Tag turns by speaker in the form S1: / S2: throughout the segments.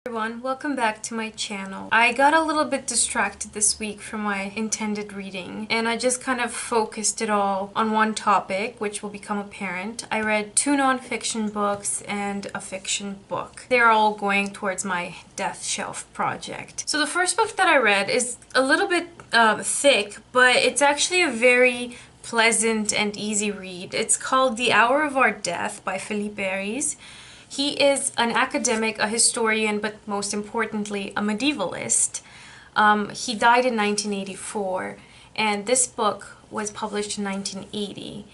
S1: Everyone, welcome back to my channel. I got a little bit distracted this week from my intended reading, and I just kind of focused it all on one topic, which will become apparent. I read 2 nonfiction books and a fiction book. They're all going towards my death shelf project. So the first book that I read is a little bit thick, but it's actually a very pleasant and easy read. It's called The Hour of Our Death by Philippe. He is an academic, a historian, but most importantly, a medievalist. He died in 1984, and this book was published in 1980.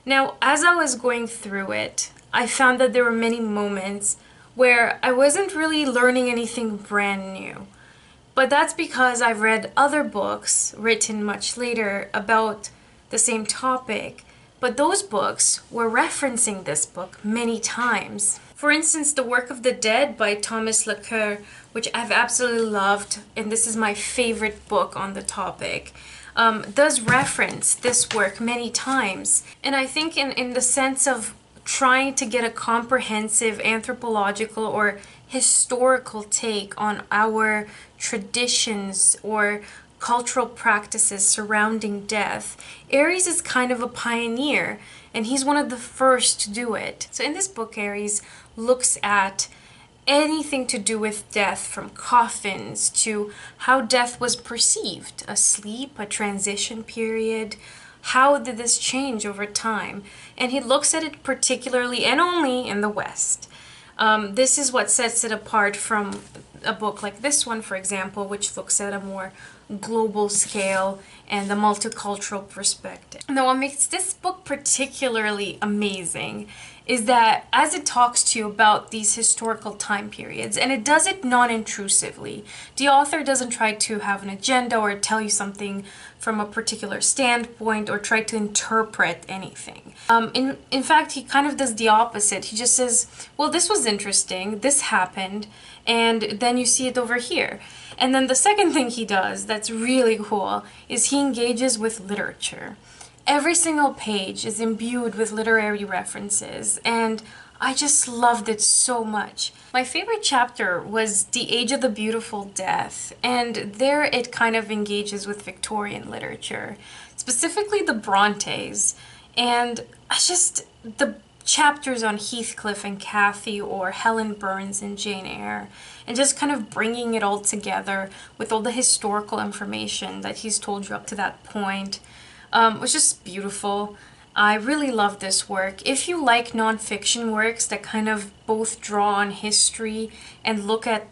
S1: Now, as I was going through it, I found that there were many moments where I wasn't really learning anything brand new. But that's because I've read other books written much later about the same topic, but those books were referencing this book many times. For instance, The Work of the Dead by Thomas Lecoeur, which I've absolutely loved, and this is my favorite book on the topic, does reference this work many times. And I think in the sense of trying to get a comprehensive anthropological or historical take on our traditions or cultural practices surrounding death, Aries is kind of a pioneer, and he's one of the first to do it. So in this book, Aries looks at anything to do with death, from coffins to how death was perceived, a sleep, a transition period. How did this change over time? And he looks at it particularly and only in the West. This is what sets it apart from a book like this one, for example, which looks at a more global scale and the multicultural perspective. Now, what makes this book particularly amazing is that as it talks to you about these historical time periods, and it does it non-intrusively. The author doesn't try to have an agenda or tell you something from a particular standpoint or try to interpret anything. In fact, he kind of does the opposite. He just says, well, this was interesting, this happened, and then you see it over here. And then the second thing he does that's really cool is he engages with literature. Every single page is imbued with literary references, and I just loved it so much. My favorite chapter was The Age of the Beautiful Death, and there it kind of engages with Victorian literature, specifically the Brontes, and the chapters on Heathcliff and Cathy or Helen Burns and Jane Eyre, and just kind of bringing it all together with all the historical information that he's told you up to that point. Was just beautiful. I really love this work. If you like nonfiction works that kind of both draw on history and look at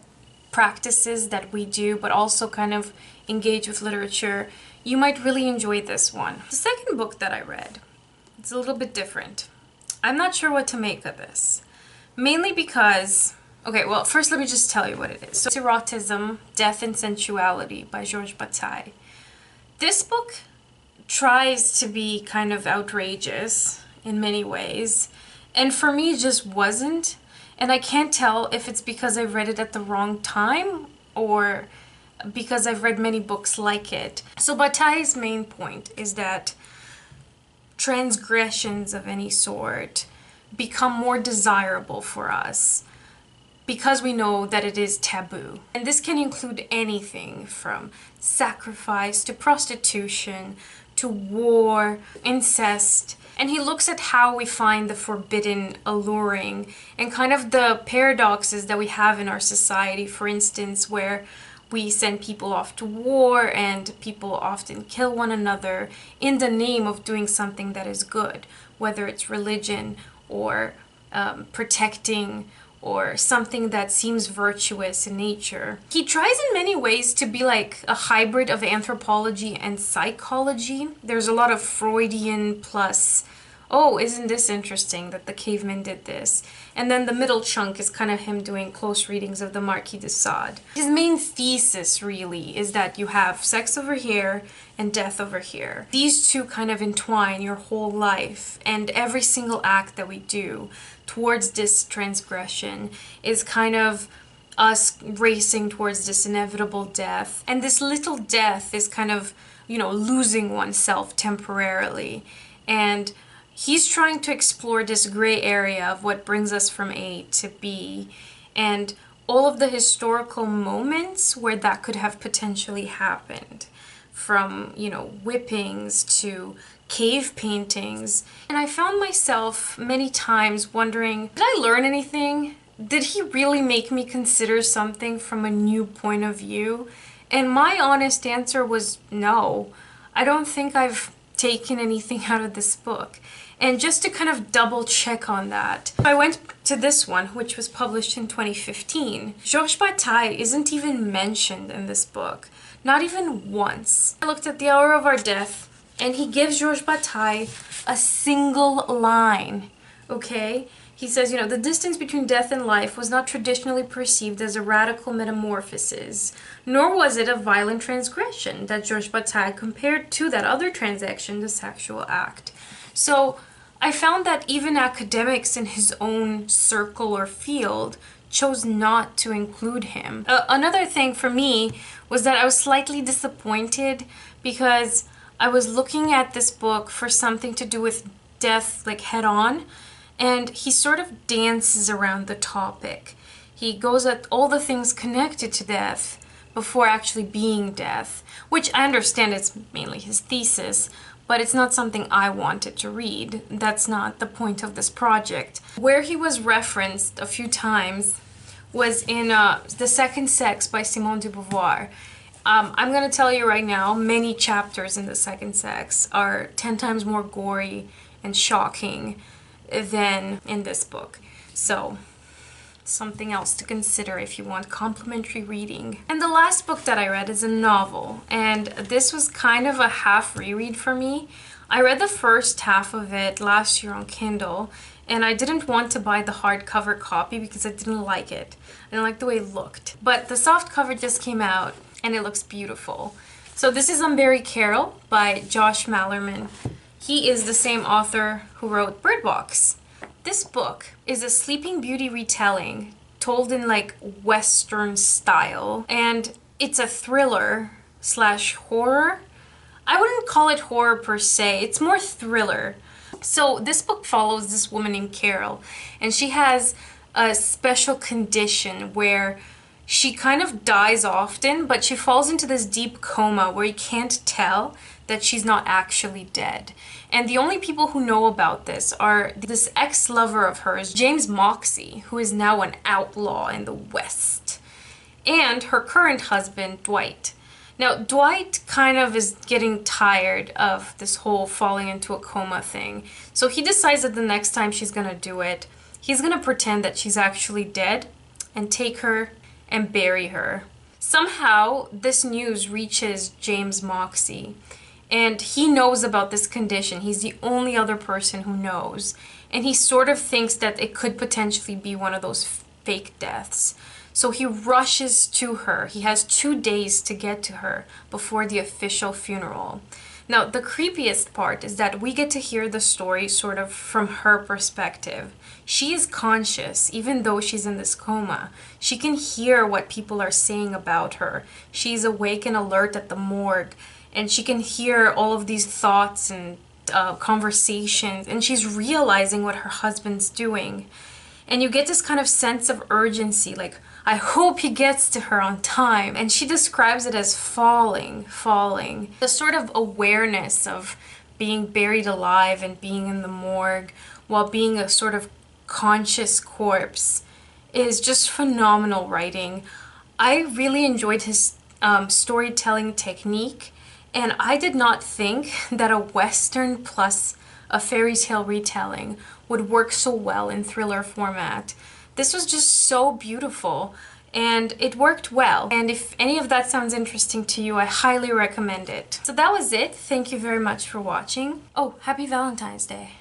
S1: practices that we do, but also kind of engage with literature, you might really enjoy this one. The second book that I read, it's a little bit different. I'm not sure what to make of this. Mainly because, okay, well, first let me just tell you what it is. So it's Erotism, Death and Sensuality by Georges Bataille. This book tries to be kind of outrageous in many ways, and for me it just wasn't, and I can't tell if it's because I read it at the wrong time or because I've read many books like it. So Bataille's main point is that transgressions of any sort become more desirable for us because we know that it is taboo. And this can include anything from sacrifice to prostitution to war, incest. And he looks at how we find the forbidden alluring and kind of the paradoxes that we have in our society, for instance, where we send people off to war and people often kill one another in the name of doing something that is good, whether it's religion or protecting or something that seems virtuous in nature. He tries in many ways to be like a hybrid of anthropology and psychology. There's a lot of Freudian plus, oh, isn't this interesting that the cavemen did this? And then the middle chunk is kind of him doing close readings of the Marquis de Sade. His main thesis really is that you have sex over here and death over here. These two kind of entwine your whole life, and every single act that we do towards this transgression is kind of us racing towards this inevitable death. And this little death is kind of, you know, losing oneself temporarily. And he's trying to explore this gray area of what brings us from A to B and all of the historical moments where that could have potentially happened. From, you know, whippings to cave paintings. And I found myself many times wondering, did I learn anything? Did he really make me consider something from a new point of view? And my honest answer was no. I don't think I've taken anything out of this book. And just to kind of double check on that, I went to this one, which was published in 2015. Georges Bataille isn't even mentioned in this book. Not even once. I looked at The Hour of Our Death, and he gives Georges Bataille a single line, okay? He says, you know, the distance between death and life was not traditionally perceived as a radical metamorphosis, nor was it a violent transgression that Georges Bataille compared to that other transaction, the sexual act. So I found that even academics in his own circle or field chose not to include him. Another thing for me was that I was slightly disappointed because I was looking at this book for something to do with death, like head on, and he sort of dances around the topic. He goes at all the things connected to death before actually being death, which I understand it's mainly his thesis, but it's not something I wanted to read. That's not the point of this project. Where he was referenced a few times was in The Second Sex by Simone de Beauvoir. I'm going to tell you right now, many chapters in The Second Sex are 10 times more gory and shocking than in this book. So, something else to consider if you want complimentary reading. And the last book that I read is a novel, and this was kind of a half reread for me. I read the first half of it last year on Kindle, and I didn't want to buy the hardcover copy because I didn't like it. I didn't like the way it looked. But the softcover just came out, and it looks beautiful. So this is Unbury Carol by Josh Malerman. He is the same author who wrote Bird Box. This book is a Sleeping Beauty retelling told in like Western style, and it's a thriller slash horror. I wouldn't call it horror per se, it's more thriller. So this book follows this woman named Carol, and she has a special condition where she kind of dies often, but she falls into this deep coma where you can't tell that she's not actually dead. And the only people who know about this are this ex-lover of hers, James Moxey, who is now an outlaw in the West, and her current husband, Dwight. Now, Dwight kind of is getting tired of this whole falling into a coma thing. So he decides that the next time she's gonna do it, he's gonna pretend that she's actually dead and take her and bury her. Somehow, this news reaches James Moxey, and he knows about this condition. He's the only other person who knows. And he sort of thinks that it could potentially be one of those fake deaths. So he rushes to her. He has 2 days to get to her before the official funeral. Now, the creepiest part is that we get to hear the story sort of from her perspective. She is conscious, even though she's in this coma. She can hear what people are saying about her. She's awake and alert at the morgue, and she can hear all of these thoughts and conversations, and she's realizing what her husband's doing. And you get this kind of sense of urgency, like, I hope he gets to her on time. And she describes it as falling. The sort of awareness of being buried alive and being in the morgue while being a sort of conscious corpse is just phenomenal writing. I really enjoyed his storytelling technique, and I did not think that a Western plus a fairy tale retelling would work so well in thriller format. This was just so beautiful, and it worked well. And if any of that sounds interesting to you, I highly recommend it. So that was it. Thank you very much for watching. Oh, happy Valentine's Day.